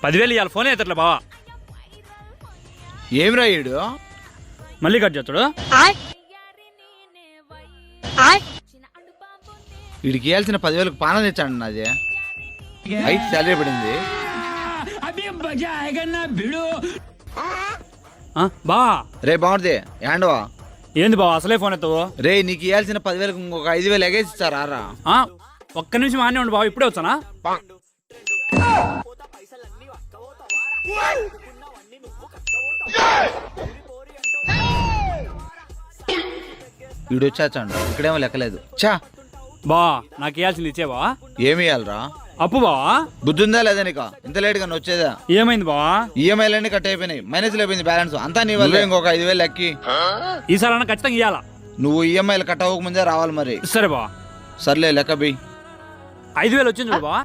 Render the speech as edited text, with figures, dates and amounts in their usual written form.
10,000 ఇవ్వాలి. ఫోన్ ఎత్తట్లే బావా. ఏం రాయుడు మళ్ళీ కట్ చేస్తాడు. వీడికి ఇవ్వాల్సిన 10,000 పానం తెచ్చాడు నాది. అయితే శాలరీ పడింది. బావా రే బాగుంది ఏండవా? ఏంది బావా అసలే ఫోన్ ఎత్తవు? రే నీకు ఇవ్వాల్సిన 10,000 ఇంకొక 5,000 ఎగేసి ఇస్తారా రా? ఒక్క నిమిషం ఆనే ఉండు బావ, ఇప్పుడే వచ్చానా? వీడు వచ్చాచాడు, ఇక్కడేమో లెక్కలేదు. చా బావా నాకు ఇవ్వాల్సింది ఇచ్చేవా? ఏమి ఇవ్వాలరా? అప్పు బావా. బుద్ధి ఉందా లేదా నీకు? ఇంత లేట్ గా వచ్చేదా? ఏమైంది బావా? ఈఎంఐలన్నీ కట్ అయిపోయినాయి, మైనస్ లో అయిపోయింది బ్యాలెన్స్ అంతా. నీ వల్ల ఇంకొక 5,000 ఎక్కి ఈసారి అన్న ఖచ్చితంగా ఇవ్వాలా. నువ్వు ఈఎంఐలు కట్ అవ్వక ముందే రావాలి మరి. సరే బావా. సర్లే లెక్క బి. 5,000 వచ్చింది చూడు బావా.